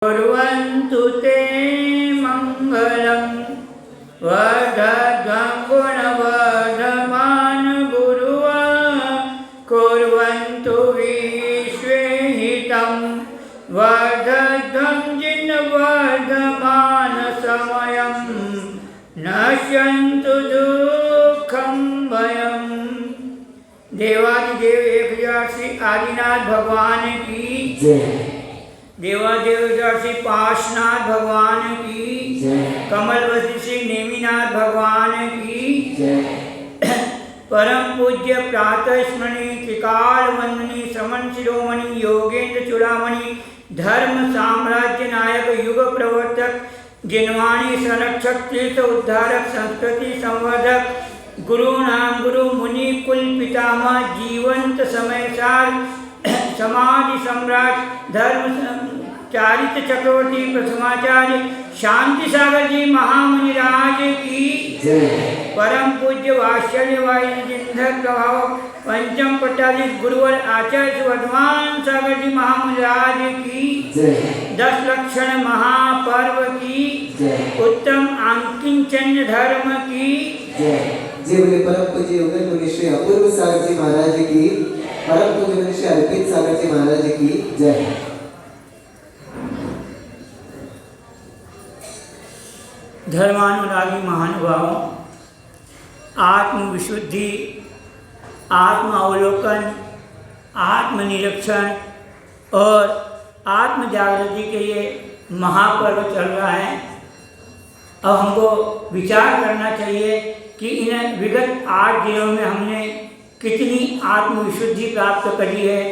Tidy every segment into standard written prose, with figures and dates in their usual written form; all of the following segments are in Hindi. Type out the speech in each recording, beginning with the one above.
कुर्वन्तु ते मङ्गलं वदध्वं गुणवर्धमान गुरुः कुर्वन्तु विश्वे हितं वदध्वं जिनवर्धमान समयं नश्यन्तु दुःखं भयम्। देवादिदेव 1000 श्री आदिनाथ भगवान की जय। देवादेव श्री पाशनाथ भगवान की जय। कमलवती श्री नेमिनाथ भगवान की जय। परम पूज्य प्रातः स्मरणी त्रिकाल वंदनी समन शिरोमणि योगेंद्र चूड़ामणि धर्म साम्राज्य नायक युग प्रवर्तक जिनवाणी संरक्षक तीर्थ उद्धारक संस्कृति संवर्धक गुरु नाम गुरु मुनि कुल पितामह जीवंत समय सार समाधि सम्राट धर्म चारित्र चक्रवर्ती प्रथमाचार्य शांति सागर जी महामुनि राज की जय। परम पूज्य वात्सल्य वायुजिंधर प्रभाव पंचम पट्टाधीश गुरुवर आचार्य वर्धमान सागर जी महामुनि राज की जय। 10 लक्षण महापर्व की जय। उत्तम अंकिंचन धर्म की जय। जी बोले परम पूज्य योगेंद्र मुनि श्री अपूर्व सागर जी महाराज की, परम पूज्य मुनि श्री अर्पित सागर जी महाराज की जय। धर्मानुरागी महानुभावों, आत्मविशुद्धि, आत्म अवलोकन, आत्मनिरीक्षण और आत्म जागृति के ये महापर्व चल रहा है। अब हमको विचार करना चाहिए कि इन विगत 8 दिनों में हमने कितनी आत्मविशुद्धि प्राप्त करी है।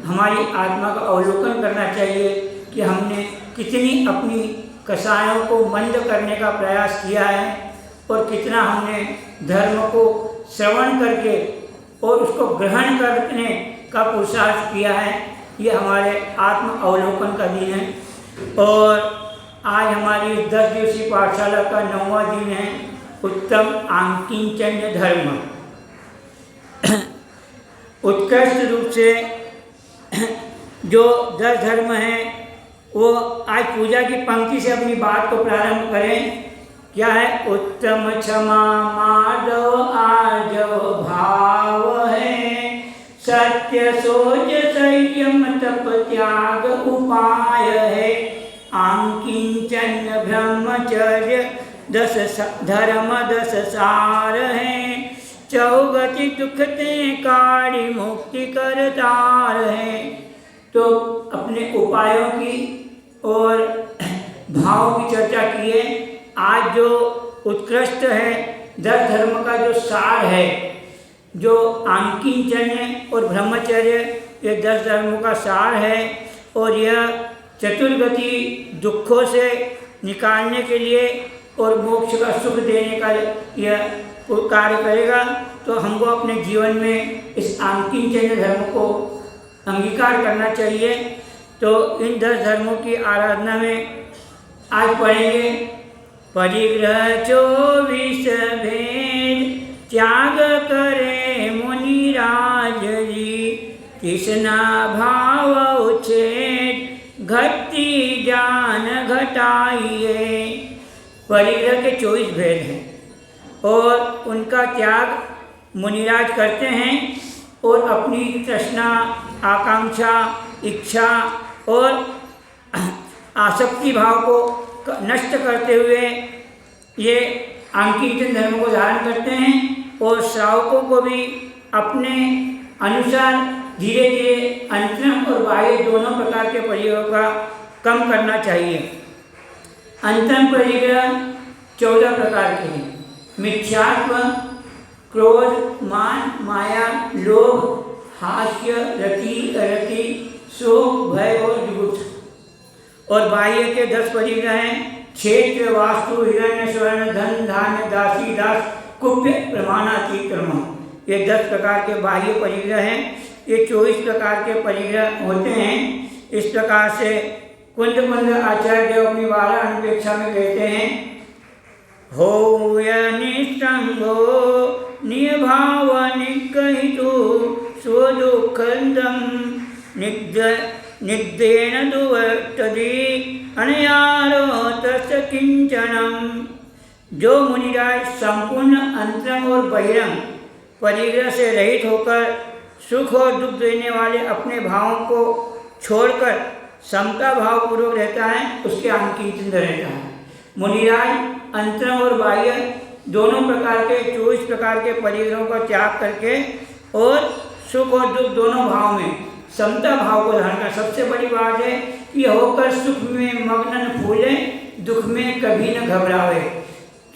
हमारी आत्मा का अवलोकन करना चाहिए कि हमने कितनी अपनी कसायों को मंद करने का प्रयास किया है और कितना हमने धर्म को श्रवण करके और उसको ग्रहण करने का पुरुषार्थ किया है। ये हमारे आत्म अवलोकन का दिन है और आज हमारी 10 दिवसीय पाठशाला का 9वां दिन है, उत्तम आंकिंचन धर्म। उत्कृष्ट रूप से जो 10 धर्म हैं वो आज पूजा की पंक्ति से अपनी बात को प्रारंभ करें। क्या है? उत्तम क्षमा माधव आर्जव भाव है, सत्य सोच संयम तप त्याग उपाय है, आंकिंचन ब्रह्मचर्य 10 धर्म 10 सार है, चौगति दुख ते कारि मुक्ति करतार है। तो अपने उपायों की और भाव की चर्चा किए। आज जो उत्कृष्ट है 10 धर्म का जो सार है, जो आंकिंचन्य और ब्रह्मचर्य, ये 10 धर्मों का सार है और यह चतुर्गति दुखों से निकालने के लिए और मोक्ष का सुख देने का यह कार्य करेगा। तो हमको अपने जीवन में इस आंकिंचन्य धर्म को अंगीकार करना चाहिए। तो इन 10 धर्मों की आराधना में आज पढ़ेंगे। परिग्रह 24 भेद त्याग करे मुनिराज जी, तृष्णा भाव उच्छेद घटती जान घटाइए। परिग्रह के 24 भेद हैं और उनका त्याग मुनिराज करते हैं और अपनी तृष्णा, आकांक्षा, इच्छा और आसक्ति भाव को नष्ट करते हुए ये आंकिंचन धर्म को धारण करते हैं और श्रावकों को भी अपने अनुसार धीरे धीरे अंतरंग और बाह्य दोनों प्रकार के परिग्रह का कम करना चाहिए। अंतरंग परिग्रह 14 प्रकार के हैं। मिथ्यात्व, क्रोध, मान, माया, लोभ, हास्य, रति, शोक, भय और जुगुप्सा। और बाह्य के 10 परिग्रह हैं। क्षेत्र, वास्तु, हिरण्य, स्वर्ण, धन, धान्य, दासी, दास, कुप्य, प्रमाणातिक्रम। ये 10 प्रकार के बाह्य परिग्रह हैं। ये 24 प्रकार के परिग्रह होते हैं। इस प्रकार से कुंद आचार्य देव अपनी 12 अनुपेक्षा में कहते हैं, हो निसंगो निभाव निकहितु स्वदुखंदम निद्रेण दुवर्तति अनयारोतस्य किंचनम। जो मुनिराज संपूर्ण अंतरंग और बहिरंग परिग्रह से रहित होकर सुख और दुख देने वाले अपने भावों को छोड़कर समता भाव पूर्वक रहता है, उसके अंकित रहता है। मुनिराज अंतरंग और बाह्य दोनों प्रकार के 24 प्रकार के परिग्रहों का त्याग करके और सुख और दुख दोनों भाव में समता भाव को धारण कर। सबसे बड़ी बात है कि होकर सुख में मग्न न फूले, दुख में कभी न घबरावे।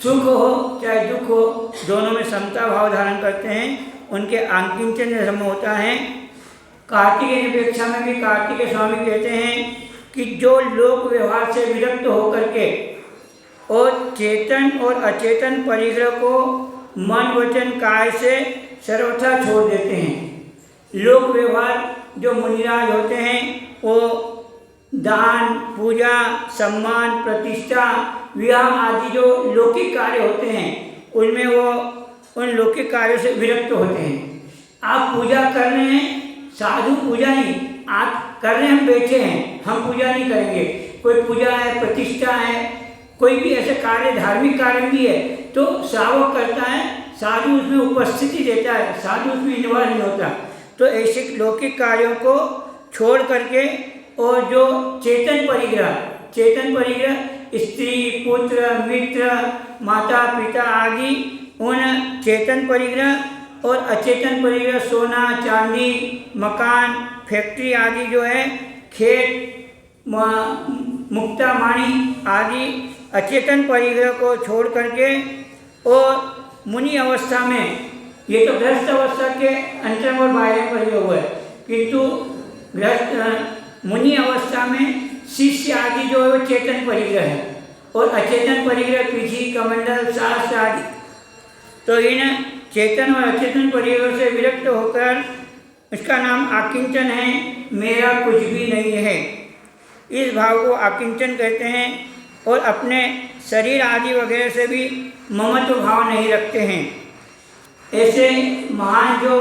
सुख हो चाहे दुख हो, दोनों में समता भाव धारण करते हैं, उनके आंकिंचन धर्म होता है। कार्तिकेय निपेक्षा में भी कार्तिकेय स्वामी कहते हैं कि जो लोक व्यवहार से विरक्त होकर के और चेतन और अचेतन परिग्रह को मन वचन काय से सर्वथा छोड़ देते हैं। लोक व्यवहार जो मुनिराज होते हैं वो दान, पूजा, सम्मान, प्रतिष्ठा, विवाह आदि जो लौकिक कार्य होते हैं उनमें वो उन लौकिक कार्यों से विरक्त होते हैं। आप पूजा कर रहे हैं, साधु पूजा नहीं, आप कर रहे हैं, हम बैठे हैं, हम पूजा नहीं करेंगे। कोई पूजा है, प्रतिष्ठा है, कोई भी ऐसे कार्य धार्मिक कार्य भी है तो श्रावक करता है, साधु उसमें उपस्थिति देता है, साधु उसमें इन्वॉल्व नहीं होता। तो ऐसे लौकिक कार्यों को छोड़ करके और जो चेतन परिग्रह स्त्री, पुत्र, मित्र, माता पिता आदि उन चेतन परिग्रह और अचेतन परिग्रह सोना, चांदी, मकान, फैक्ट्री आदि जो है, खेत, मुक्ता माणी आदि अचेतन परिग्रह को छोड़ करके और मुनि अवस्था में, ये तो गृहस्थ अवस्था के अंतरंग और बाह्य परिग्रह हुए, किंतु गृहस्थ मुनि अवस्था में शिष्य आदि जो है वो चेतन परिग्रह है और अचेतन परिग्रह पीछी, कमंडल, शास्त्र आदि। तो इन चेतन और अचेतन परिग्रह से विरक्त होकर इसका नाम आकिंचन है, मेरा कुछ भी नहीं है, इस भाव को आकिंचन कहते हैं। और अपने शरीर आदि वगैरह से भी ममत्व भाव नहीं रखते हैं। ऐसे महान जो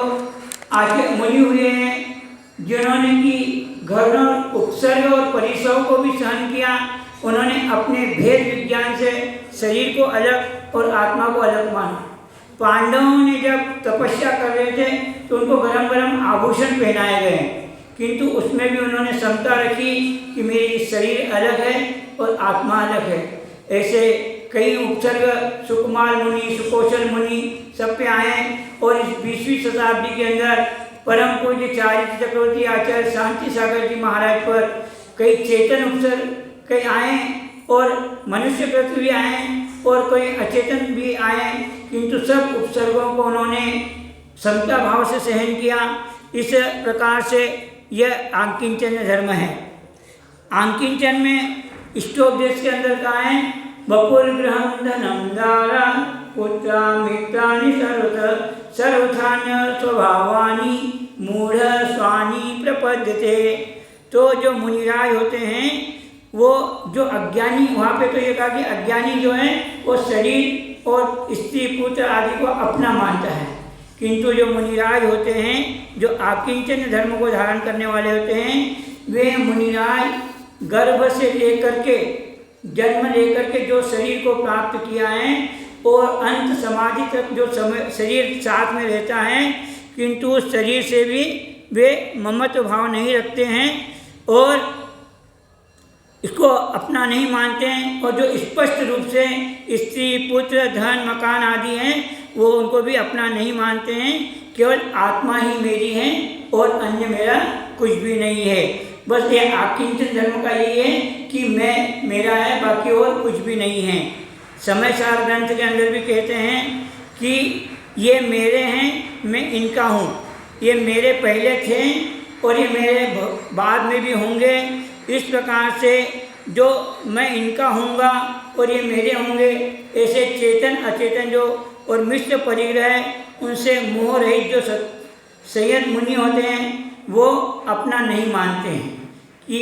आगे मुनि हुए हैं जिन्होंने कि घरों, उपसर्ग और परिसरों को भी सहन किया, उन्होंने अपने भेद विज्ञान से शरीर को अलग और आत्मा को अलग माना। पांडवों ने जब तपस्या कर रहे थे तो उनको गरम गरम आभूषण पहनाए गए, किंतु उसमें भी उन्होंने समता रखी कि मेरी शरीर अलग है और आत्मा अलग है। ऐसे कई उपसर्ग सुकुमार मुनि, सुकौशल मुनि सब पे आए और इस 20वीं शताब्दी के अंदर परम पूज्य चारित्र चक्रवर्ती आचार्य शांति सागर जी महाराज पर कई चेतन उपसर्ग कई आए और मनुष्य कृत भी आए और कोई अचेतन भी आए, किंतु सब उपसर्गों को उन्होंने समता भाव से सहन किया। इस प्रकार से यह आंकिंचन धर्म है। आंकिंचन में इष्टोपदेश के अंदर कहा है, बपुर गृहं धनं दारा पुत्रा मित्राणि सर्वथान्य स्वभावानि मूढ़ स्वानि प्रपद्यते। तो जो मुनिराज होते हैं वो जो अज्ञानी, वहाँ पे तो ये कहा कि अज्ञानी जो है वो शरीर और स्त्री पुत्र आदि को अपना मानता है, किंतु जो मुनिराज होते हैं जो आकिंचन धर्म को धारण करने वाले होते हैं वे मुनिराज गर्भ से लेकर के जन्म लेकर के जो शरीर को प्राप्त किया है और अंत समाधि तक जो शरीर साथ में रहता है, किंतु उस शरीर से भी वे ममत्व भाव नहीं रखते हैं और इसको अपना नहीं मानते हैं। और जो स्पष्ट रूप से स्त्री पुत्र धन मकान आदि हैं वो उनको भी अपना नहीं मानते हैं। केवल आत्मा ही मेरी है और अन्य मेरा कुछ भी नहीं है। बस ये आकिंचन धर्म का यही है कि मैं मेरा है, बाकी और कुछ भी नहीं है। समय सार ग्रंथ के अंदर भी कहते हैं कि ये मेरे हैं, मैं इनका हूँ, ये मेरे पहले थे और ये मेरे बाद में भी होंगे। इस प्रकार से जो मैं इनका होऊंगा और ये मेरे होंगे, ऐसे चेतन अचेतन जो और मिश्र परिग्रह है उनसे मोह रहित जो संयत मुनि होते हैं वो अपना नहीं मानते हैं कि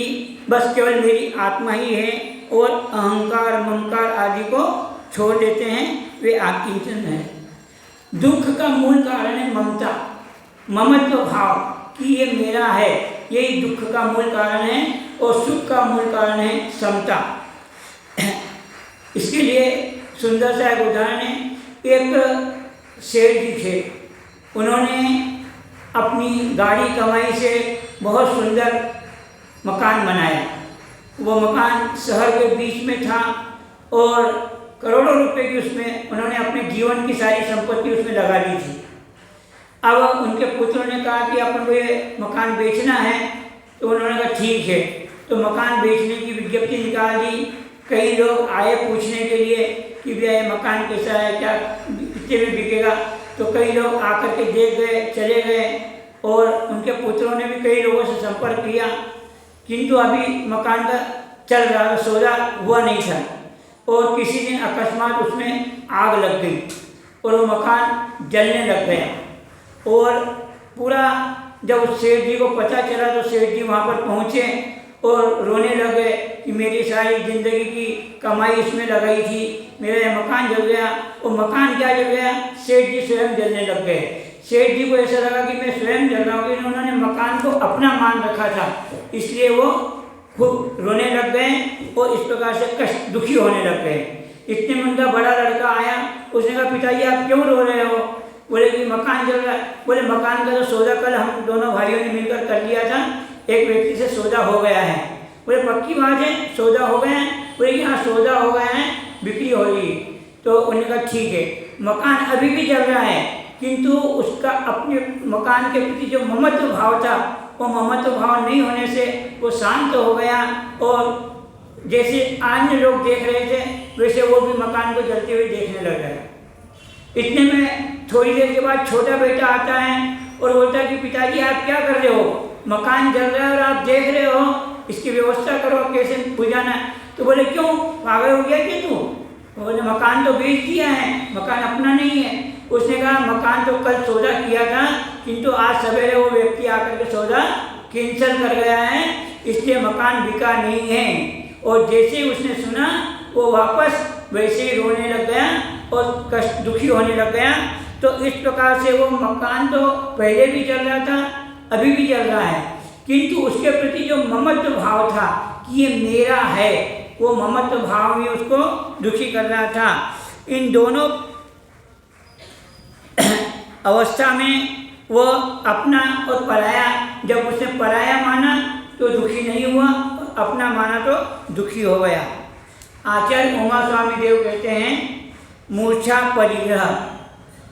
बस केवल मेरी आत्मा ही है और अहंकार ममकार आदि को छोड़ देते हैं, वे आकिंचन है। दुख का मूल कारण है ममता, ममत्व भाव कि ये मेरा है यही दुख का मूल कारण है और सुख का मूल कारण है समता। इसके लिए सुंदर सा एक उदाहरण है। एक सेठ जी थे, उन्होंने अपनी गाड़ी कमाई से बहुत सुंदर मकान बनाया। वो मकान शहर के बीच में था और करोड़ों रुपए की उसमें उन्होंने अपने जीवन की सारी संपत्ति उसमें लगा दी थी। अब उनके पुत्रों ने कहा कि अपन को ये मकान बेचना है, तो उन्होंने कहा ठीक है। तो मकान बेचने की विज्ञप्ति निकाल दी। कई लोग आए पूछने के लिए कि भैया ये मकान कैसा है, क्या कितने में बिकेगा। तो कई लोग आकर के देख गए, चले गए और उनके पुत्रों ने भी कई लोगों से संपर्क किया, किंतु अभी मकान का चल रहा, सौदा हुआ नहीं था। और किसी दिन अकस्मात उसमें आग लग गई और वो मकान जलने लग गया। और पूरा जब उस सेठ जी को पता चला तो सेठ जी वहाँ पर पहुँचे और रोने लगे कि मेरी सारी ज़िंदगी की कमाई इसमें लगाई थी, मेरा ये मकान जल गया। और मकान क्या जल गया, सेठ जी स्वयं जलने लग गए। सेठ जी को ऐसा लगा कि मैं स्वयं जल रहा हूँ, लेकिन उन्होंने मकान को अपना मान रखा था, इसलिए वो खूब रोने लग गए और इस प्रकार से कष्ट दुखी होने लग गए। इतने में उनका बड़ा लड़का आया, उसने कहा पिताजी आप क्यों रो रहे हो। बोले कि मकान जल रहा है। बोले मकान का तो सौदा कल हम दोनों भाइयों ने मिलकर कर लिया था, एक व्यक्ति से सौदा हो गया है। बोले पक्की बात है, सौदा हो गए हैं। बोले कि हाँ सौदा हो गया है, बिक्री हो रही है। तो उन्होंने कहा ठीक है। मकान अभी भी चल रहा है, किंतु उसका अपने मकान के प्रति जो ममत्व भाव था, वो ममत्व भाव नहीं होने से वो शांत हो गया और जैसे अन्य लोग देख रहे थे वैसे वो भी मकान को जलते हुए देखने लग गया। इतने में थोड़ी देर के बाद छोटा बेटा आता है और बोलता है कि पिताजी आप क्या कर रहे हो, मकान जल रहा है और आप देख रहे हो, इसकी व्यवस्था करो, कैसे बुझाना है। तो बोले क्यों, पागल हो गया क्या तू। बोले मकान तो बेच दिया है, मकान अपना नहीं है। उसने कहा मकान तो कल सौदा किया था, किंतु आज सवेरे वो व्यक्ति आकर के सौदा कैंसिल कर गया है, इसलिए मकान बिका नहीं है। और जैसे ही उसने सुना वो वापस वैसे ही रोने लग गया और कष्ट दुखी होने लग गया। तो इस प्रकार से वो मकान तो पहले भी चल रहा था, अभी भी चल रहा है, किंतु उसके प्रति जो ममत्व भाव था कि ये मेरा है, वो ममत्व भाव ही उसको दुखी कर रहा था। इन दोनों अवस्था में वो अपना और पराया, जब उसने पराया माना तो दुखी नहीं हुआ, अपना माना तो दुखी हो गया। आचार्य उमा स्वामी देव कहते हैं मूर्छा परिग्रह,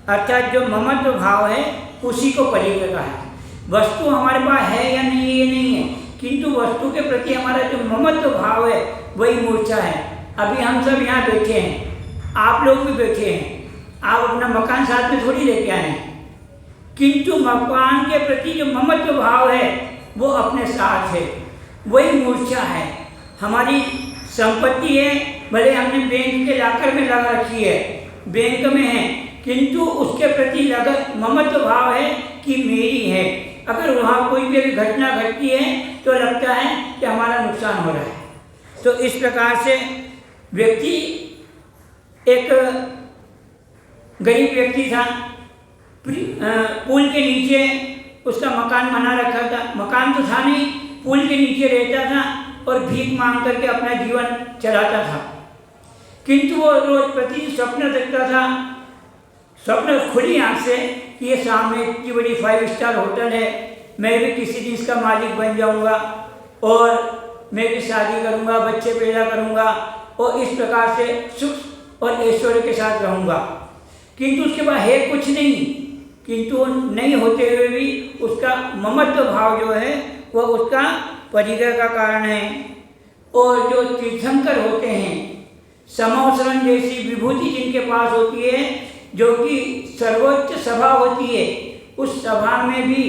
अर्थात जो ममत्व भाव है उसी को परिग्रह कहा है। वस्तु हमारे पास है या नहीं ये नहीं है, किंतु वस्तु के प्रति हमारा जो ममत्व भाव है वही मूर्छा है। अभी हम सब यहाँ बैठे हैं, आप लोग भी बैठे हैं, आप अपना मकान साथ में थोड़ी लेके आए हैं, किंतु मकान के प्रति जो ममत्व भाव है वो अपने साथ है, वही मूर्छा है। हमारी संपत्ति है, भले हमने बैंक के लाकर में लगा रखी है, बैंक में है, किंतु उसके प्रति लगा ममत्व भाव है कि मेरी है। अगर वहाँ कोई भी घटना घटती है तो लगता है कि हमारा नुकसान हो रहा है। तो इस प्रकार से व्यक्ति, एक गरीब व्यक्ति था, पुल के नीचे उसका मकान बना रखा था, मकान तो था नहीं, पुल के नीचे रहता था और भीख मांग करके अपना जीवन चलाता था। किंतु वो रोज प्रतिदिन स्वप्न देखता था, स्वप्न खुली आँख से कि ये सामने इतनी बड़ी 5 स्टार होटल है, मैं भी किसी दिन इसका मालिक बन जाऊंगा और मैं भी शादी करूंगा, बच्चे पैदा करूंगा और इस प्रकार से सुख और ऐश्वर्य के साथ रहूंगा। किंतु उसके बाद है कुछ नहीं, किंतु नहीं होते हुए भी उसका ममत्व भाव जो है वह उसका परिग्रह का कारण है। और जो तीर्थंकर होते हैं, समोसरण जैसी विभूति जिनके पास होती है, जो कि सर्वोच्च सभा होती है, उस सभा में भी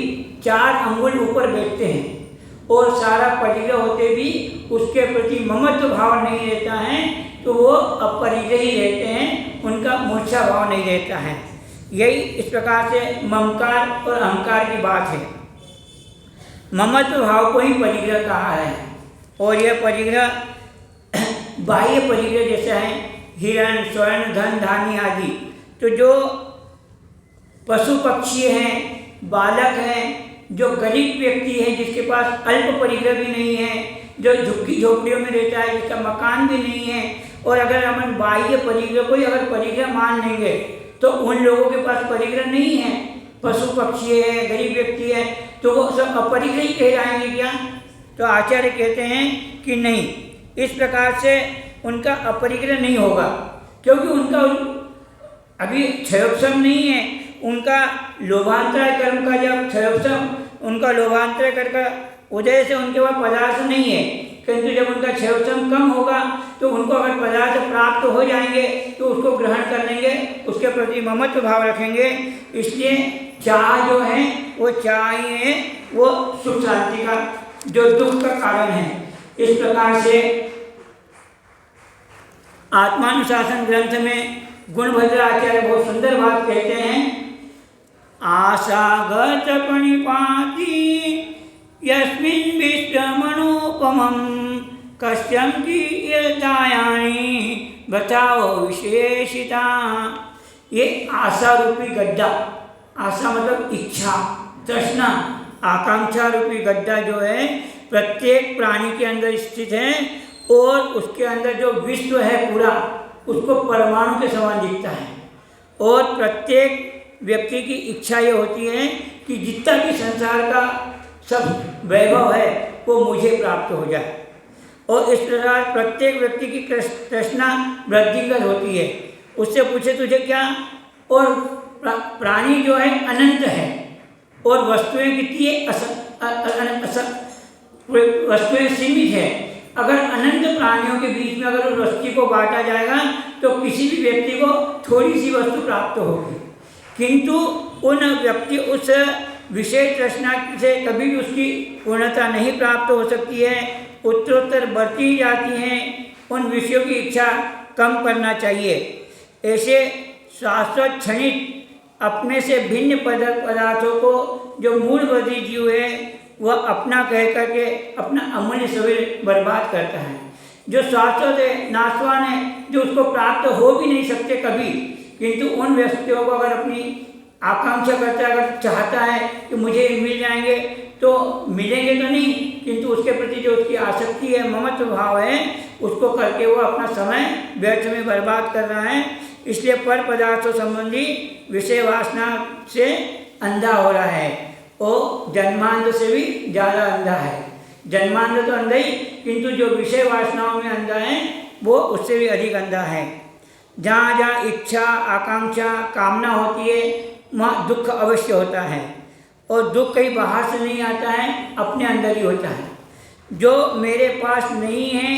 4 अंगुल ऊपर बैठते हैं और सारा परिग्रह होते भी उसके प्रति ममत्व भाव नहीं रहता है, तो वो अपरिग्रह ही रहते हैं, उनका मूर्छा भाव नहीं रहता है। यही इस प्रकार से ममकार और अहंकार की बात है। ममत्व भाव को ही परिग्रह कहा है। और यह परिग्रह बाह्य परिग्रह जैसा है, हिरण, स्वर्ण, धन, धान्य आदि। तो जो पशु पक्षी हैं, बालक हैं, जो गरीब व्यक्ति है, जिसके पास अल्प परिग्रह भी नहीं है, जो झुग्गी झोपड़ियों में रहता है, जिसका मकान भी नहीं है, और अगर हम बाह्य परिग्रह कोई अगर परिग्रह मान लेंगे तो उन लोगों के पास परिग्रह नहीं है, पशु पक्षी है, गरीब व्यक्ति है, तो वो सब अपरिग्रह ही कहलाएंगे क्या? तो आचार्य कहते हैं कि नहीं, इस प्रकार से उनका अपरिग्रह नहीं होगा, क्योंकि उनका अभी क्षयोपशम नहीं है, उनका लोभांतरय कर्म का जब क्षयोपशम, उनका लोभांतरय कर्म का उदय से उनके पास पदार्थ नहीं है, किंतु जब उनका क्षयोपशम कम होगा तो उनको अगर पदार्थ प्राप्त हो जाएंगे तो उसको ग्रहण कर लेंगे, उसके प्रति ममत्व भाव रखेंगे। इसलिए चाह जो है वो चाह ही है, वो सुख शांति का जो दुख का कारण है। इस प्रकार से आत्मानुशासन ग्रंथ में गुणभद्र आचार्य बहुत सुंदर बात कहते हैं, आशागत प्रणिपाति यस्मिन् विश्वमनोपमं कश्यं की यदायानि बताओ विशेषिता। ये आशा रूपी गड्ढा, आशा मतलब इच्छा, तृष्णा, आकांक्षा रूपी गड्ढा जो है प्रत्येक प्राणी के अंदर स्थित है, और उसके अंदर जो विश्व है पूरा उसको परमाणु के समान दिखता है। और प्रत्येक व्यक्ति की इच्छा ये होती है कि जितना भी संसार का सब वैभव है वो मुझे प्राप्त हो जाए, और इस प्रकार प्रत्येक व्यक्ति की तृष्णा वृद्धिगत होती है। उससे पूछे तुझे क्या? और प्राणी जो है अनंत है, और वस्तुएं कितनी है? वस्तुएं सीमित है। अगर अनंत प्राणियों के बीच में अगर उस वस्तु को बांटा जाएगा तो किसी भी व्यक्ति को थोड़ी सी वस्तु प्राप्त होगी, किंतु उन व्यक्ति उस विषय तृष्णा से कभी भी उसकी पूर्णता नहीं प्राप्त हो सकती है, उत्तरोत्तर बढ़ती जाती हैं। उन विषयों की इच्छा कम करना चाहिए। ऐसे शाश्वत क्षणिक अपने से भिन्न पदार्थों को जो मूलवादी जीव है वह अपना कह करके अपना अमूल्य समय बर्बाद करता है। जो शाश्वत है, नाशवान है, जो उसको प्राप्त हो भी नहीं सकते कभी, किंतु उन व्यक्तियों को अगर अपनी आकांक्षा करता है, अगर चाहता है कि मुझे मिल जाएंगे तो मिलेंगे तो नहीं, किंतु उसके प्रति जो उसकी आसक्ति है, ममत्व भाव है, उसको करके वो अपना समय व्यर्थ में बर्बाद कर रहा है। इसलिए पर पदार्थों संबंधी विषय वासना से अंधा हो रहा है, और जन्मांध से भी ज़्यादा अंधा है। जन्मांध तो अंधा ही, किंतु जो विषय वासनाओं में अंधा है वो उससे भी अधिक अंधा है। जहाँ जहाँ इच्छा, आकांक्षा, कामना होती है वहाँ दुख अवश्य होता है, और दुख कहीं बाहर से नहीं आता है, अपने अंदर ही होता है। जो मेरे पास नहीं है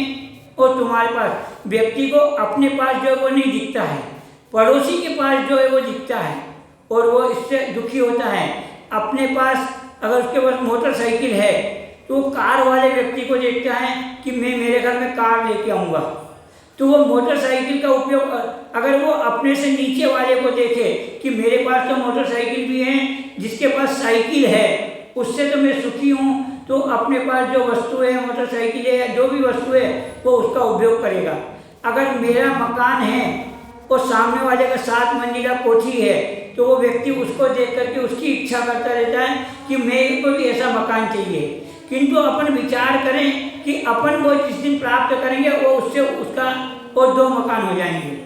और तुम्हारे पास, व्यक्ति को अपने पास जो है वो नहीं दिखता है, पड़ोसी के पास जो है वो दिखता है, और वो इससे दुखी होता है। अपने पास अगर उसके पास मोटरसाइकिल है तो वो कार वाले व्यक्ति को देखता है कि मैं मेरे घर में कार लेके आऊँगा, तो वो मोटरसाइकिल का उपयोग, अगर वो अपने से नीचे वाले को देखे कि मेरे पास तो मोटरसाइकिल भी है, जिसके पास साइकिल है उससे तो मैं सुखी हूँ, तो अपने पास जो वस्तु है, मोटरसाइकिल है या जो भी वस्तु है वो उसका उपयोग करेगा। अगर मेरा मकान है और सामने वाले का 7 मंजिला कोठी है तो वो व्यक्ति उसको देख करके उसकी इच्छा करता रहता है कि मेरे को भी ऐसा मकान चाहिए, किंतु अपन विचार करें कि अपन वो जिस दिन प्राप्त करेंगे वो उससे उसका और 2 मकान हो जाएंगे।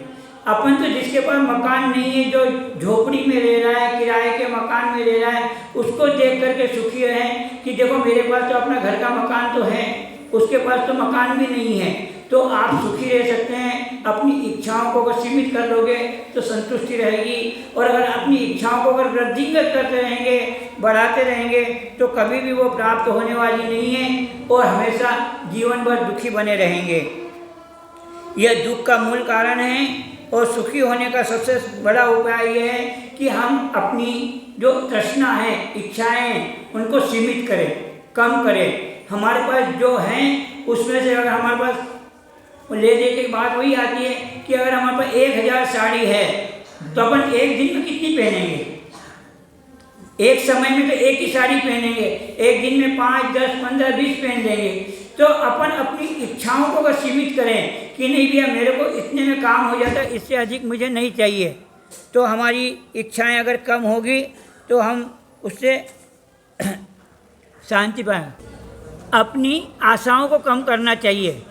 अपन तो जिसके पास मकान नहीं है, जो झोपड़ी में रह रहा है, किराए के मकान में रह रहा है, उसको देख करके सुखी है कि देखो मेरे पास तो अपना घर का मकान तो है, उसके पास तो मकान भी नहीं है। तो आप सुखी रह सकते हैं। अपनी इच्छाओं को अगर सीमित कर लोगे तो संतुष्टि रहेगी, और अगर अपनी इच्छाओं को अगर वृद्धिगत करते रहेंगे, बढ़ाते रहेंगे, तो कभी भी वो प्राप्त होने वाली नहीं है, और हमेशा जीवन भर दुखी बने रहेंगे। यह दुख का मूल कारण है, और सुखी होने का सबसे बड़ा उपाय यह है कि हम अपनी जो तृष्णा है, इच्छाएं, उनको सीमित करें, कम करें। हमारे पास जो हैं उसमें से अगर हमारे पास ले दे की बात वही आती है कि अगर हमारे पास 1000 साड़ी है तो अपन एक दिन में कितनी पहनेंगे? एक समय में तो एक ही साड़ी पहनेंगे, एक दिन में 5, 10, 15, 20 पहन लेंगे। तो अपन अपनी इच्छाओं को अगर सीमित करें कि नहीं भैया मेरे को इतने में काम हो जाता है, इससे अधिक मुझे नहीं चाहिए, तो हमारी इच्छाएं अगर कम होगी तो हम उससे शांति पाए। अपनी आशाओं को कम करना चाहिए।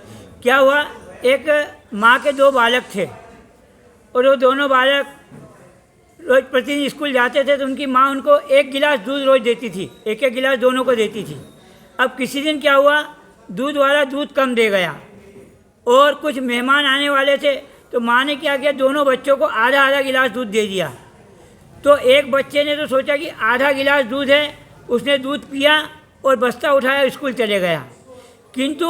क्या हुआ, एक माँ के 2 बालक थे और वो दोनों बालक रोज प्रतिदिन स्कूल जाते थे, तो उनकी माँ उनको 1 गिलास दूध रोज देती थी, 1-1 गिलास दोनों को देती थी। अब किसी दिन क्या हुआ, दूध वाला दूध कम दे गया और कुछ मेहमान आने वाले थे, तो माँ ने क्या किया, दोनों बच्चों को आधा आधा गिलास दूध दे दिया। तो एक बच्चे ने तो सोचा कि आधा गिलास दूध है, उसने दूध पिया और बस्ता उठाया, स्कूल चले गया। किंतु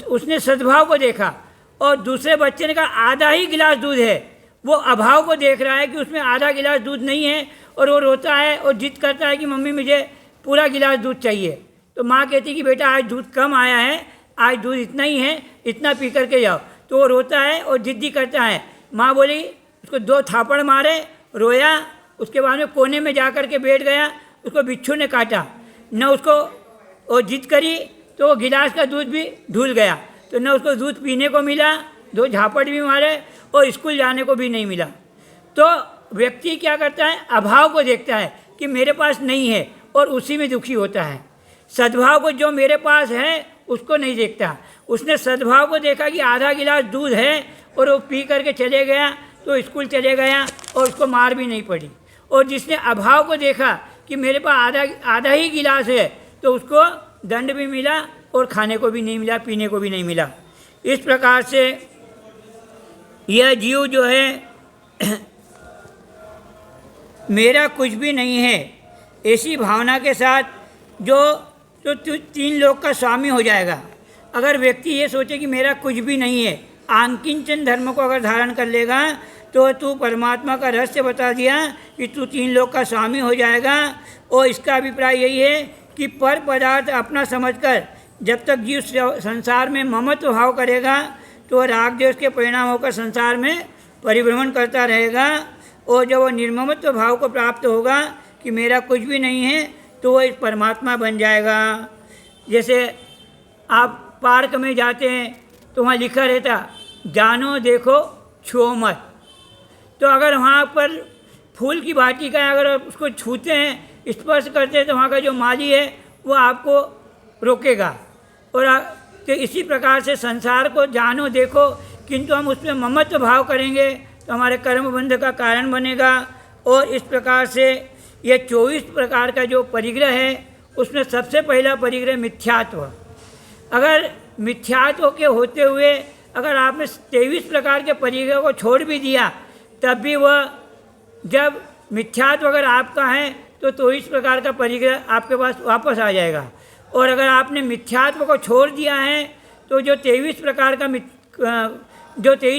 उसने सद्भाव को देखा और दूसरे बच्चे ने कहा आधा ही गिलास दूध है। वो अभाव को देख रहा है कि उसमें आधा गिलास दूध नहीं है और वो रोता है और जिद करता है कि मम्मी मुझे पूरा गिलास दूध चाहिए। तो माँ कहती कि बेटा आज दूध कम आया है, आज दूध इतना ही है, इतना पी करके जाओ। तो वो रोता है और जिद्दी करता है। माँ बोली, उसको 2 थापड़ मारे, रोया, उसके बाद में कोने में जा कर के बैठ गया। उसको बिच्छू ने काटा, न उसको वो जिद करी तो वो गिलास का दूध भी धुल गया, तो न उसको दूध पीने को मिला, 2 झापड़ भी मारे और स्कूल जाने को भी नहीं मिला। तो व्यक्ति क्या करता है, अभाव को देखता है कि मेरे पास नहीं है और उसी में दुखी होता है। सद्भाव को जो मेरे पास है उसको नहीं देखता। उसने सद्भाव को देखा कि आधा गिलास दूध है और वो पी करके चले गया, तो स्कूल चले गया और उसको मार भी नहीं पड़ी। और जिसने अभाव को देखा कि मेरे पास आधा ही गिलास है, तो उसको दंड भी मिला और खाने को भी नहीं मिला, पीने को भी नहीं मिला। इस प्रकार से यह जीव जो है मेरा कुछ भी नहीं है, ऐसी भावना के साथ जो 3 लोक का स्वामी हो जाएगा। अगर व्यक्ति ये सोचे कि मेरा कुछ भी नहीं है, आंकिंचन धर्म को अगर धारण कर लेगा, तो तू परमात्मा का रहस्य बता दिया कि तू 3 लोक का स्वामी हो जाएगा। और इसका अभिप्राय यही है कि पर पदार्थ अपना समझकर जब तक जीव संसार में ममत्व भाव करेगा, तो राग द्वेष के परिणाम होकर संसार में परिभ्रमण करता रहेगा। और जब वो निर्ममत्व भाव को प्राप्त होगा कि मेरा कुछ भी नहीं है, तो वो इस परमात्मा बन जाएगा। जैसे आप पार्क में जाते हैं तो वहाँ लिखा रहता जानो देखो छुओ मत। तो अगर वहाँ पर फूल की वाटिका अगर उसको छूते हैं, स्पर्श करते हैं, तो वहाँ का जो माली है वो आपको रोकेगा। और तो इसी प्रकार से संसार को जानो देखो, किंतु हम उसमें ममत्व भाव करेंगे तो हमारे कर्म बंध का कारण बनेगा। और इस प्रकार से ये 24 प्रकार का जो परिग्रह है, उसमें सबसे पहला परिग्रह मिथ्यात्व। अगर मिथ्यात्व के होते हुए अगर आपने 23 प्रकार के परिग्रह को छोड़ भी दिया, तब भी वह जब मिथ्यात्व अगर आपका है तो 24 प्रकार का परिग्रह आपके पास वापस आ जाएगा। और अगर आपने मिथ्यात्व को छोड़ दिया है, तो जो 23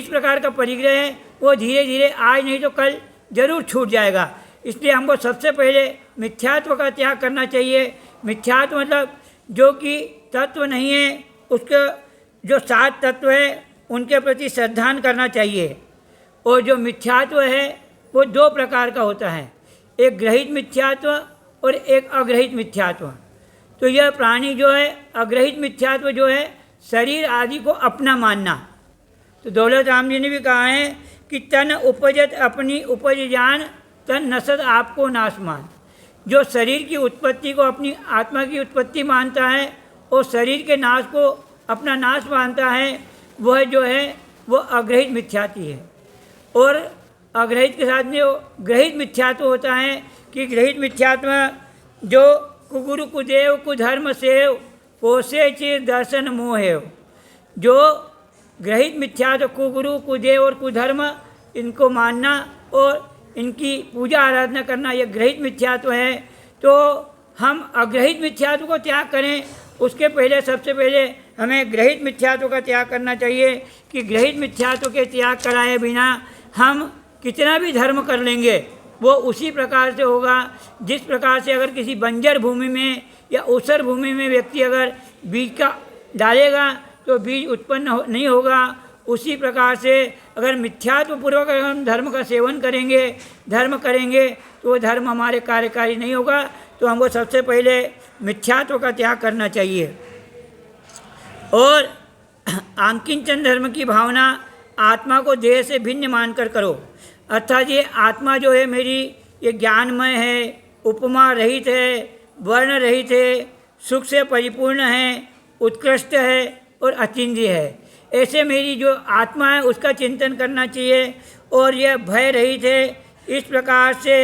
प्रकार का परिग्रह है वो धीरे धीरे आज नहीं तो कल जरूर छूट जाएगा। इसलिए हमको सबसे पहले मिथ्यात्व का त्याग करना चाहिए। मिथ्यात्व मतलब जो कि तत्व नहीं है, उसके जो 7 तत्व है उनके प्रति श्रद्धान करना चाहिए। और जो मिथ्यात्व है वो 2 प्रकार का होता है, एक ग्रहित मिथ्यात्व और एक अग्रहित मिथ्यात्व। तो यह प्राणी जो है अग्रहित मिथ्यात्व जो है शरीर आदि को अपना मानना। तो दौलत राम जी ने भी कहा है कि तन उपजत अपनी उपज जान, तन नसत आपको नाशमान। जो शरीर की उत्पत्ति को अपनी आत्मा की उत्पत्ति मानता है और शरीर के नाश को अपना नाश मानता है, वह जो है वो अग्रहित मिथ्यात्व है। और अग्रहित के साथ में वो ग्रहित मिथ्यात्व होता है कि ग्रहित मिथ्यात्व जो कुगुरु कुदेव कुधर्म सेव पोषे चिर दर्शन मोहेव। जो ग्रहित मिथ्यात्व कुगुरु कुदेव और कुधर्म इनको मानना और इनकी पूजा आराधना करना, यह ग्रहित मिथ्यात्व है। तो हम अग्रहित मिथ्यात्व को त्याग करें, उसके पहले सबसे पहले हमें ग्रहित मिथ्यात्व का त्याग करना चाहिए। कि ग्रहित मिथ्यात्व के त्याग कराए बिना हम कितना भी धर्म कर लेंगे वो उसी प्रकार से होगा जिस प्रकार से अगर किसी बंजर भूमि में या ऊसर भूमि में व्यक्ति अगर बीज का डालेगा तो बीज उत्पन्न नहीं होगा। उसी प्रकार से अगर मिथ्यात्व पूर्वक अगर हम धर्म का सेवन करेंगे, धर्म करेंगे, तो वो धर्म हमारे कार्यकारी नहीं होगा। तो हमको सबसे पहले मिथ्यात्व का त्याग करना चाहिए। और आंकिंचन धर्म की भावना आत्मा को देह से भिन्न मानकर करो। अर्थात ये आत्मा जो है मेरी, ये ज्ञानमय है, उपमा रहित है, वर्ण रहित है, सुख से परिपूर्ण है, उत्कृष्ट है और अचिंत्य है। ऐसे मेरी जो आत्मा है उसका चिंतन करना चाहिए और यह भय रहित है। इस प्रकार से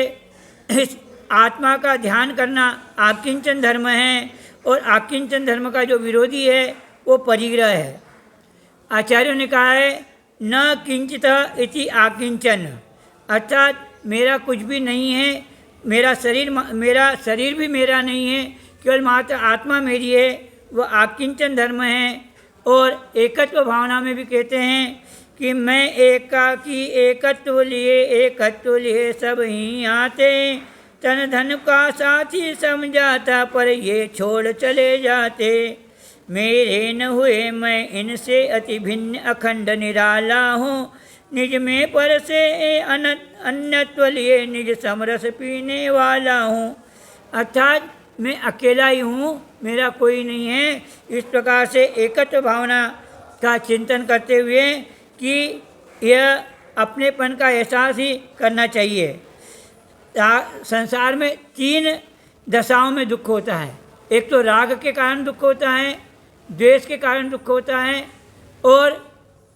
इस आत्मा का ध्यान करना आकिंचन धर्म है और आकिंचन धर्म का जो विरोधी है वो परिग्रह है। आचार्यों ने कहा है न किंचित इति आकिंचन, अर्थात मेरा कुछ भी नहीं है, मेरा शरीर भी मेरा नहीं है, केवल मात्र आत्मा मेरी है, वह आकिंचन धर्म है। और एकत्व भावना में भी कहते हैं कि मैं एकाकी एकत्व लिए सब ही आते, तन धन का साथी समझाता पर ये छोड़ चले जाते, मेरे न हुए मैं इनसे अति भिन्न अखंड निराला हूँ, निज में पर से अन्यत्व लिए निज समरस पीने वाला हूँ। अर्थात मैं अकेला ही हूँ, मेरा कोई नहीं है। इस प्रकार से एकत्व भावना का चिंतन करते हुए कि यह अपनेपन का एहसास ही करना चाहिए। संसार में 3 दशाओं में दुख होता है। एक तो राग के कारण दुख होता है, द्वेष के कारण दुख होता है, और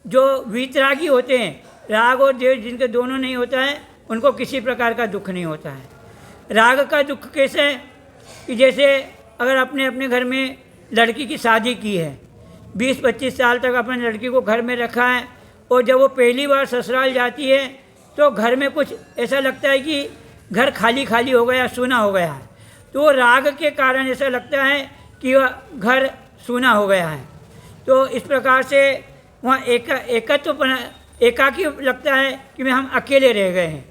जो वीतरागी होते हैं, राग और द्वेष जिनके दोनों नहीं होता है, उनको किसी प्रकार का दुख नहीं होता है। राग का दुख कैसे है कि जैसे अगर अपने अपने घर में लड़की की शादी की है, 20-25 साल तक अपने लड़की को घर में रखा है, और जब वो पहली बार ससुराल जाती है तो घर में कुछ ऐसा लगता है कि घर खाली खाली हो गया, सूना हो गया है। तो वो राग के कारण ऐसा लगता है कि वह घर सूना हो गया है। तो इस प्रकार से वहाँ एकाकी लगता है कि हम अकेले रह गए हैं।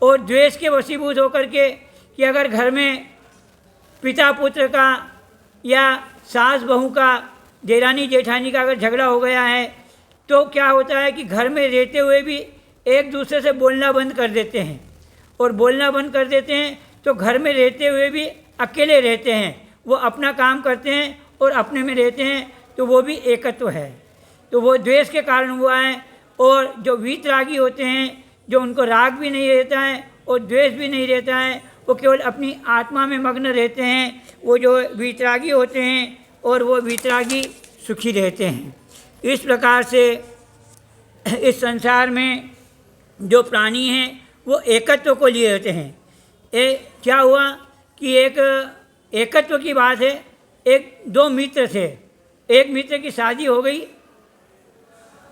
और द्वेष के वशीभूत होकर के कि अगर घर में पिता पुत्र का या सास बहू का, देरानी जेठानी का अगर झगड़ा हो गया है तो क्या होता है कि घर में रहते हुए भी एक दूसरे से बोलना बंद कर देते हैं, और बोलना बंद कर देते हैं तो घर में रहते हुए भी अकेले रहते हैं, वो अपना काम करते हैं और अपने में रहते हैं, तो वो भी एकत्व है। तो वो द्वेष के कारण हुआ है। और जो वीतरागी होते हैं, जो उनको राग भी नहीं रहता है और द्वेष भी नहीं रहता है, वो केवल अपनी आत्मा में मग्न रहते हैं, वो जो वीतरागी होते हैं, और वो वीतरागी सुखी रहते हैं। इस प्रकार से इस संसार में जो प्राणी हैं वो एकत्व को लिए होते हैं। क्या हुआ कि एक एकत्व की बात है, 2 मित्र थे, एक मित्र की शादी हो गई,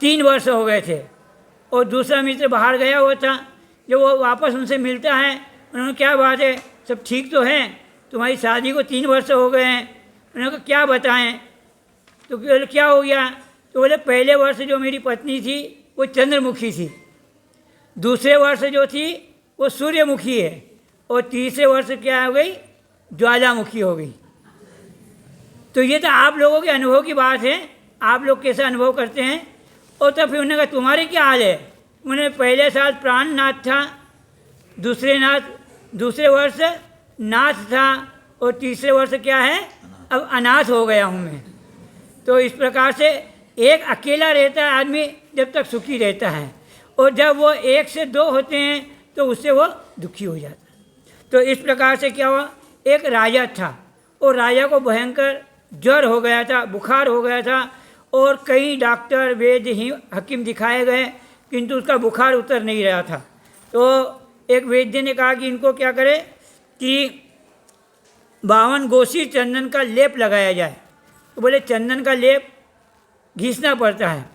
3 वर्ष हो गए थे, और दूसरा मित्र बाहर गया हुआ था। जब वो वापस उनसे मिलता है, उन्होंने क्या बात है, सब ठीक तो है, तुम्हारी शादी को 3 वर्ष हो गए हैं। उन्होंने कहा क्या बताएं, तो क्या हो गया, तो बोले पहले वर्ष जो मेरी पत्नी थी वो चंद्रमुखी थी, दूसरे वर्ष जो थी वो सूर्यमुखी है, और तीसरे वर्ष क्या हो गई, ज्वालामुखी हो गई। तो ये तो आप लोगों के अनुभव की बात है, आप लोग कैसा अनुभव करते हैं। और तब फिर उन्होंने कहा तुम्हारे क्या हाल है। उन्होंने पहले साल प्राणनाथ था, दूसरे वर्ष नाथ था, और तीसरे वर्ष क्या है, अब अनाथ हो गया हूँ मैं। तो इस प्रकार से एक अकेला रहता है आदमी जब तक सुखी रहता है, और जब वो 1 से 2 होते हैं तो उससे वो दुखी हो जाता है। तो इस प्रकार से क्या हुआ, एक राजा था, और राजा को भयंकर ज्वर हो गया था, बुखार हो गया था, और कई डॉक्टर वैद्य हकीम दिखाए गए, किंतु उसका बुखार उतर नहीं रहा था। तो एक वैद्य ने कहा कि इनको क्या करे कि 52 गोसी चंदन का लेप लगाया जाए। तो बोले चंदन का लेप घिसना पड़ता है।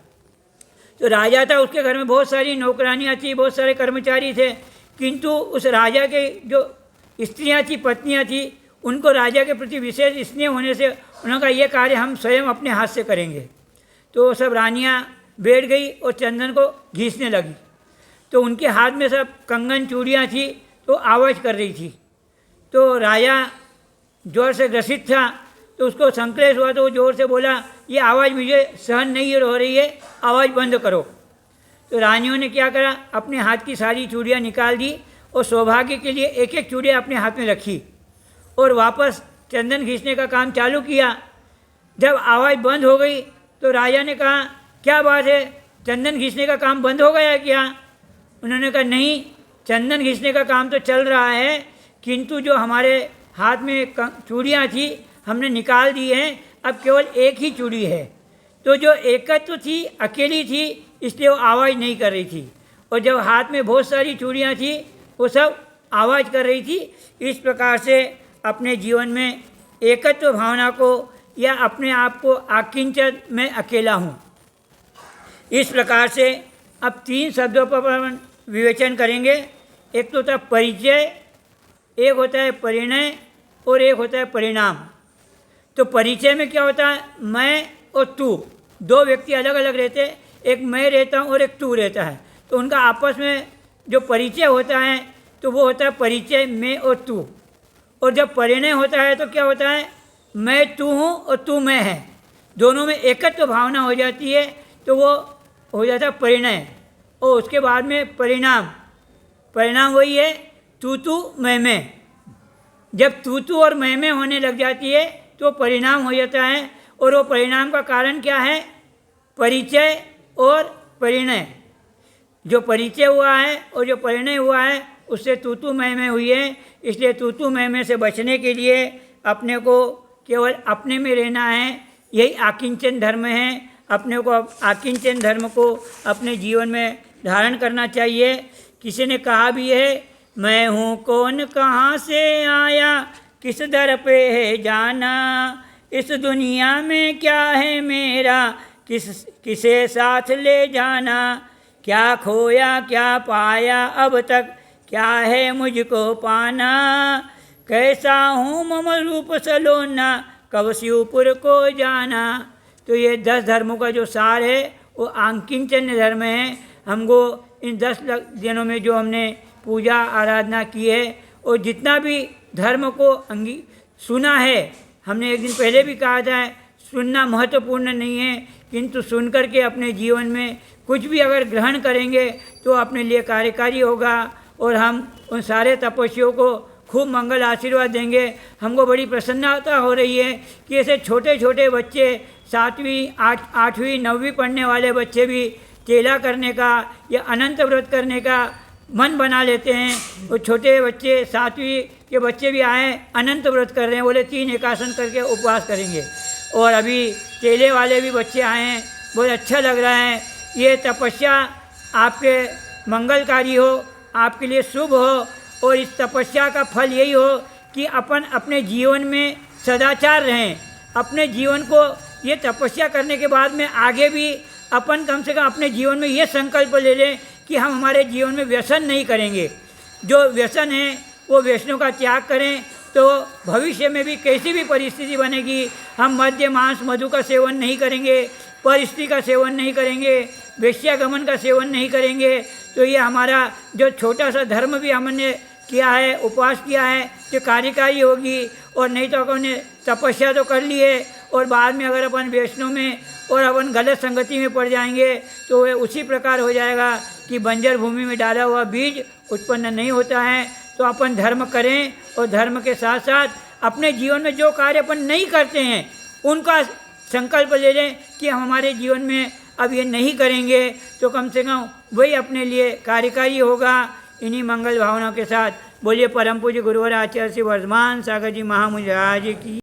तो राजा था, उसके घर में बहुत सारी नौकरानियाँ थी, बहुत सारे कर्मचारी थे, किंतु उस राजा के जो स्त्रियाँ थी, पत्नियाँ थी, उनको राजा के प्रति विशेष स्नेह होने से उन्होंने कहा ये कार्य हम स्वयं अपने हाथ से करेंगे। तो सब रानियाँ बैठ गई और चंदन को घिसने लगी। तो उनके हाथ में सब कंगन चूड़ियाँ थी, तो आवाज़ कर रही थी। तो राजा जोर से ग्रसित था, तो उसको संक्लेश हुआ, तो वो जोर से बोला ये आवाज़ मुझे सहन नहीं हो रही है, आवाज़ बंद करो। तो रानियों ने क्या करा, अपने हाथ की सारी चूड़ियाँ निकाल दी, और सौभाग्य के लिए एक एक चूड़ियाँ अपने हाथ में रखी, और वापस चंदन घिसने का काम चालू किया। जब आवाज़ बंद हो गई तो राजा ने कहा क्या बात है, चंदन घिसने का काम बंद हो गया क्या। उन्होंने कहा नहीं, चंदन घिसने का काम तो चल रहा है, किंतु जो हमारे हाथ में चूड़ियाँ थी हमने निकाल दी हैं, अब केवल एक ही चूड़ी है। तो जो एकत्व थी अकेली थी, इसलिए वो आवाज़ नहीं कर रही थी, और जब हाथ में बहुत सारी चूड़ियाँ थी वो सब आवाज़ कर रही थी। इस प्रकार से अपने जीवन में एकत्व भावना को या अपने आप को आकिंचन में अकेला हूँ, इस प्रकार से अब 3 शब्दों पर अपन विवेचन करेंगे। एक तो होता है परिचय, एक होता है परिणय और एक होता है परिणाम। तो परिचय में क्या होता है, मैं और तू, दो व्यक्ति अलग अलग रहते हैं, एक मैं रहता हूँ और एक तू रहता है, तो उनका आपस में जो परिचय होता है तो वो होता है परिचय मैं और तू। और जब परिणय होता है तो क्या होता है, मैं तू हूँ और तू मैं है, दोनों में एकत्व भावना हो जाती है, तो वो हो जाता है परिणय। और उसके बाद में परिणाम, परिणाम वही है तू मैं। जब तू और मैं होने लग जाती है तो परिणाम हो जाता है। और वो परिणाम का कारण क्या है, परिचय और परिणय। जो परिचय हुआ है और जो परिणय हुआ है उससे तू मैं हुई है। इसलिए तू मैं से बचने के लिए अपने को केवल अपने में रहना है, यही आकिंचन धर्म है। अपने को आकिंचन धर्म को अपने जीवन में धारण करना चाहिए। किसी ने कहा भी है, मैं हूँ कौन, कहाँ से आया, किस दर पे है जाना, इस दुनिया में क्या है मेरा, किसे साथ ले जाना, क्या खोया क्या पाया अब तक, क्या है मुझको पाना, कैसा हूँ मम रूप सलोना, कब शिवपुर को जाना। तो ये 10 धर्मों का जो सार है वो आकिंचन धर्म है। हमको इन 10 दिनों में जो हमने पूजा आराधना की है और जितना भी धर्म को सुना है, हमने एक दिन पहले भी कहा था, सुनना महत्वपूर्ण नहीं है, किंतु सुन करके अपने जीवन में कुछ भी अगर ग्रहण करेंगे तो अपने लिए कार्यकारी होगा और हम उन सारे तपस्वियों को खूब मंगल आशीर्वाद देंगे। हमको बड़ी प्रसन्नता हो रही है कि ऐसे छोटे छोटे बच्चे 7वीं 8वीं 9वीं पढ़ने वाले बच्चे भी चेला करने का या अनंत व्रत करने का मन बना लेते हैं। वो छोटे बच्चे 7वीं के बच्चे भी आए, अनंत व्रत कर रहे हैं, बोले 3 एकासन करके उपवास करेंगे। और अभी चेले वाले भी बच्चे आए हैं, बहुत अच्छा लग रहा है। ये तपस्या आपके मंगलकारी हो, आपके लिए शुभ हो, और इस तपस्या का फल यही हो कि अपन अपने जीवन में सदाचार रहें। अपने जीवन को ये तपस्या करने के बाद में आगे भी अपन कम से कम अपने जीवन में ये संकल्प ले लें कि हम हमारे जीवन में व्यसन नहीं करेंगे। जो व्यसन है वो व्यसनों का त्याग करें, तो भविष्य में भी कैसी भी परिस्थिति बनेगी, हम मद्य मांस मधु का सेवन नहीं करेंगे, परिस्थिति का सेवन नहीं करेंगे, वेश्यागमन का सेवन नहीं करेंगे। तो ये हमारा जो छोटा सा धर्म भी हमने किया है, उपवास किया है, जो कार्यकारी होगी। और नहीं तो अपन ने तपस्या तो कर ली है और बाद में अगर अपन वैष्णव में और अपन गलत संगति में पड़ जाएंगे तो वह उसी प्रकार हो जाएगा कि बंजर भूमि में डाला हुआ बीज उत्पन्न नहीं होता है। तो अपन धर्म करें और धर्म के साथ साथ अपने जीवन में जो कार्य अपन नहीं करते हैं उनका संकल्प ले लें कि हम हमारे जीवन में अब ये नहीं करेंगे, तो कम से कम वही अपने लिए कार्यकारी होगा। इन्हीं मंगल भावना के साथ बोलिए परम पूज्य गुरुवर आचार्य श्री वर्धमान सागर जी महामुनि महाराज की।